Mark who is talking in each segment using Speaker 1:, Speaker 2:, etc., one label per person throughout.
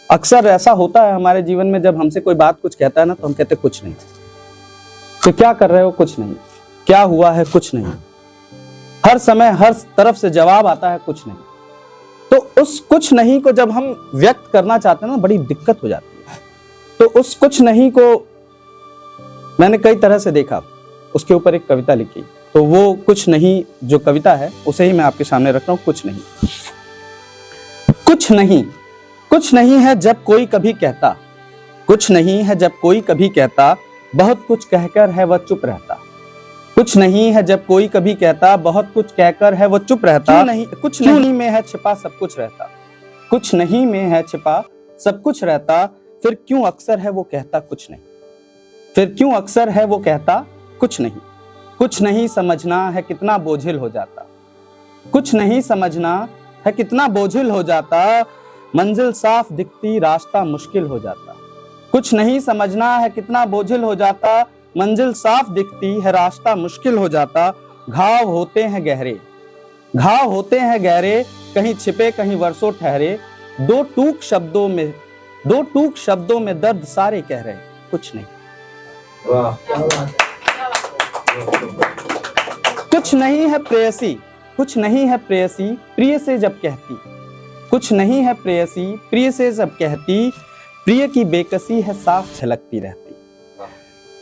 Speaker 1: अक्सर ऐसा होता है हमारे जीवन में, जब हमसे कोई बात कुछ कहता है ना तो हम कहते कुछ नहीं। तो क्या कर रहे हो? कुछ नहीं। क्या हुआ है? कुछ नहीं। हर समय हर तरफ से जवाब आता है कुछ नहीं। तो उस कुछ नहीं को जब हम व्यक्त करना चाहते हैं ना, बड़ी दिक्कत हो जाती है। तो उस कुछ नहीं को मैंने कई तरह से देखा, उसके ऊपर एक कविता लिखी। तो वो कुछ नहीं जो कविता है उसे ही मैं आपके सामने रख रहा हूं। कुछ नहीं। कुछ नहीं, कुछ नहीं है जब कोई कभी कहता, कुछ नहीं है जब कोई कभी कहता, बहुत कुछ कहकर है वह चुप रहता। कुछ नहीं है जब कोई कभी कहता, बहुत कुछ कहकर है वह चुप रहता। क्यों नहीं, कुछ नहीं में है छिपा सब कुछ रहता। कुछ नहीं में है छिपा सब कुछ रहता, फिर क्यों अक्सर है वो कहता कुछ नहीं। फिर क्यों अक्सर है वो कहता कुछ नहीं। कुछ नहीं समझना है कितना बोझिल हो जाता। कुछ नहीं समझना है कितना बोझिल हो जाता, मंजिल साफ दिखती रास्ता मुश्किल हो जाता। कुछ नहीं समझना है कितना बोझिल हो जाता, मंजिल साफ दिखती है रास्ता मुश्किल हो जाता। घाव होते हैं गहरे, घाव होते हैं गहरे, कहीं छिपे कहीं वर्षों ठहरे। दो टूक शब्दों में दर्द सारे कह रहे कुछ नहीं।
Speaker 2: वाह।
Speaker 1: कुछ नहीं है प्रेयसी, कुछ नहीं है प्रेयसी, प्रिय से जब कहती। कुछ नहीं है प्रेयसी, प्रिय से जब कहती, प्रिय की बेकसी है साफ झलकती रहती।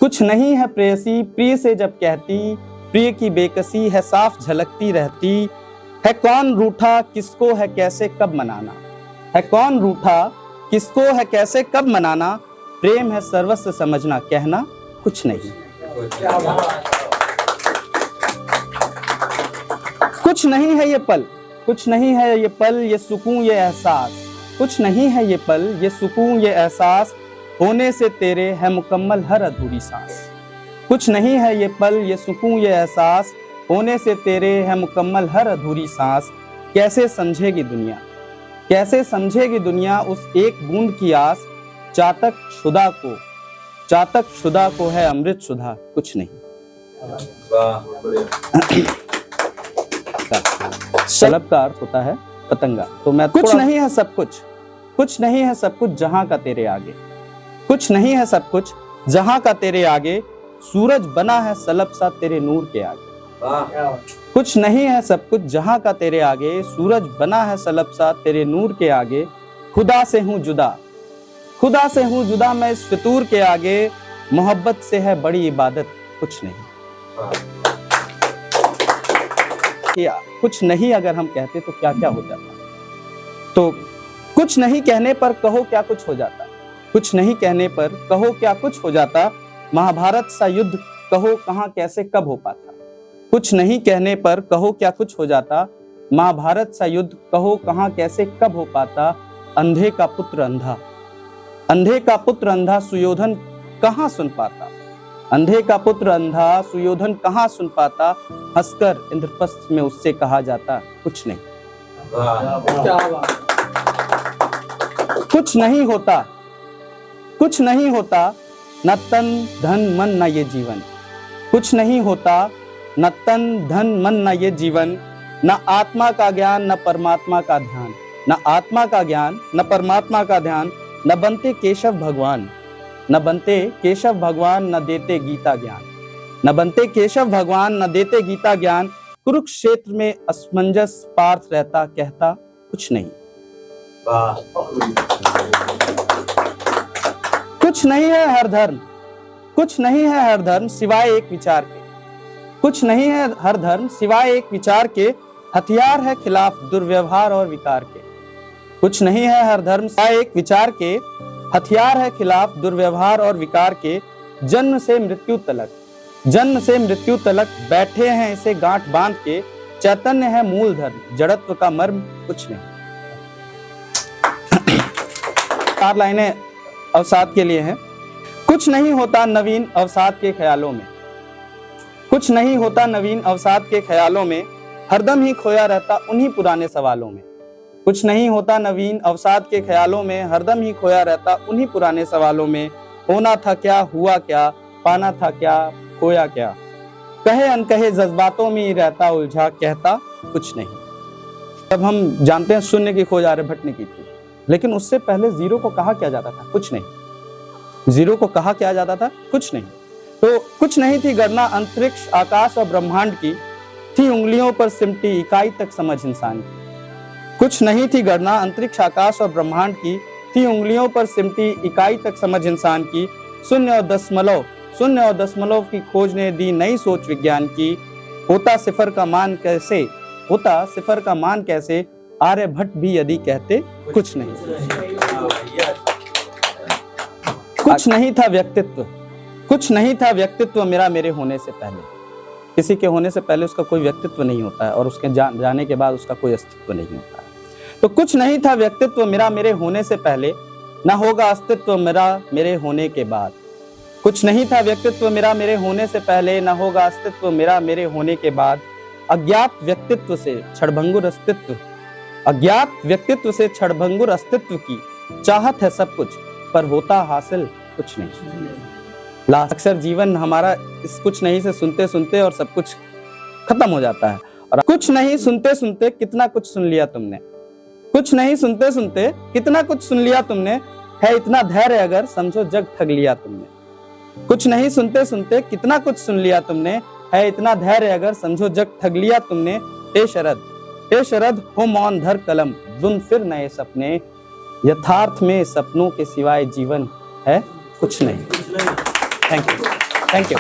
Speaker 1: कुछ नहीं है प्रेयसी, प्रिय से जब कहती, प्रिय की बेकसी है साफ झलकती रहती। है कौन रूठा किसको है कैसे कब मनाना, है कौन रूठा किसको है कैसे कब मनाना। प्रेम है सर्वस्व समझना, कहना कुछ नहीं। कुछ नहीं है ये पल, कुछ नहीं है ये पल, ये सुकून ये एहसास। कुछ नहीं है ये पल, ये सुकून ये एहसास, होने से तेरे है मुकम्मल हर अधूरी सांस। कुछ नहीं है ये पल, ये सुकून ये एहसास, होने से तेरे है मुकम्मल हर अधूरी सांस। कैसे समझेगी दुनिया, कैसे समझेगी दुनिया उस एक बूंद की आस। चातक शुदा को है अमृत सुधा कुछ नहीं। शलभ का अर्थ होता है पतंगा। तो मैं कुछ नहीं है सब कुछ, कुछ नहीं है सब कुछ जहां का तेरे आगे। कुछ नहीं है सब कुछ जहां का तेरे आगे, सूरज बना है सलब सा तेरे नूर के आगे। कुछ नहीं है सब कुछ जहां का तेरे आगे, सूरज बना है सलब सा तेरे नूर के आगे। खुदा से हूं जुदा, खुदा से हूं जुदा मैं इस फितूर के आगे, मोहब्बत से है बड़ी इबादत कुछ नहीं। कुछ नहीं अगर हम कहते तो क्या क्या हो जाता। तो कुछ नहीं कहने पर कहो क्या कुछ हो जाता। कुछ नहीं कहने पर कहो क्या कुछ हो जाता, महाभारत सा युद्ध कहो कहां कैसे कब हो पाता। कुछ नहीं कहने पर कहो क्या कुछ हो जाता, महाभारत सा युद्ध कहो कहां कैसे कब हो पाता। अंधे का पुत्र अंधा, अंधे का पुत्र अंधा, सुयोधन कहां सुन पाता। अंधे का पुत्र अंधा, सुयोधन कहां सुन पाता, हंसकर इंद्रप्रस्थ में उससे कहा जाता कुछ नहीं। कुछ नहीं होता, कुछ नहीं होता, न तन धन मन न ये जीवन। कुछ नहीं होता, न तन धन मन न ये जीवन, न आत्मा का ज्ञान न परमात्मा का ध्यान। न आत्मा का ज्ञान न परमात्मा का ध्यान, न बनते केशव भगवान, न बनते केशव भगवान न देते गीता ज्ञान। न बनते केशव भगवान न देते गीता ज्ञान, कुरुक्षेत्र में असमंजस पार्थ रहता कहता कुछ नहीं। कुछ नहीं है हर धर्म, कुछ नहीं है हर धर्म सिवाय एक विचार के। कुछ नहीं है हर धर्म सिवाय एक विचार के, हथियार है खिलाफ दुर्व्यवहार और विकार के। कुछ नहीं है हर धर्म सिवाय एक विचार के, हथियार है खिलाफ दुर्व्यवहार और विकार के। जन्म से मृत्यु तलक, जन्म से मृत्यु तलक बैठे हैं इसे गांठ बांध के, चैतन्य है मूल धर्म जड़त्व का मर्म कुछ नहीं। 4 लाइनें अवसाद के लिए हैं। कुछ नहीं होता नवीन अवसाद के ख्यालों में, कुछ नहीं होता नवीन अवसाद के ख्यालों में, हरदम ही खोया रहता उन्हीं पुराने सवालों में। कुछ नहीं होता नवीन अवसाद के ख्यालों में, हरदम ही खोया रहता उन्हीं पुराने सवालों में। होना था क्या हुआ क्या, पाना था क्या खोया क्या, कहे अनकहे जज्बातों में ही रहता उलझा कहता कुछ नहीं। तब हम जानते हैं शून्य की खोज आर्यभट्ट ने की थी, लेकिन उससे पहले जीरो को कहा क्या जाता था? कुछ नहीं। जीरो को कहा क्या जाता था? कुछ नहीं। तो कुछ नहीं थी गणना अंतरिक्ष, आकाश और ब्रह्मांड की, थी उंगलियों पर सिमटी इकाई तक समझ इंसान की। कुछ नहीं थी गणना अंतरिक्ष, आकाश और ब्रह्मांड की, थी उंगलियों पर सिमटी इकाई तक समझ इंसान की। शून्य और दशमलव की खोज ने दी नई सोच विज्ञान की। होता सिफर का मान कैसे, आर्यभट्ट भी यदि कहते कुछ नहीं। कुछ नहीं था व्यक्तित्व मेरा मेरे होने से पहले। किसी के होने से पहले उसका कोई व्यक्तित्व नहीं होता है, और उसके जाने के बाद उसका कोई अस्तित्व नहीं होता है। तो कुछ नहीं था व्यक्तित्व मेरा मेरे होने से पहले, ना होगा अस्तित्व मेरा मेरे होने के बाद। कुछ नहीं था व्यक्तित्व मेरा मेरे होने से पहले, ना होगा अस्तित्व मेरा मेरे होने के बाद। अज्ञात व्यक्तित्व से क्षणभंगुर अस्तित्व की चाहत है सब कुछ, पर होता हासिल कुछ नहीं। अक्सर जीवन हमारा इस कुछ नहीं से सुनते सुनते और सब कुछ खत्म हो जाता है। और कुछ नहीं सुनते सुनते कितना कुछ सुन लिया तुमने, कुछ नहीं सुनते सुनते कितना कुछ सुन लिया तुमने, है इतना धैर्य अगर समझो जग ठग लिया तुमने। कुछ नहीं सुनते सुनते कितना कुछ सुन लिया तुमने, है इतना धैर्य अगर समझो जग ठग लिया तुमने। हे शरद हो मौन धर कलम, बुन फिर नए सपने, यथार्थ में सपनों के सिवाय जीवन है कुछ नहीं। Thank you.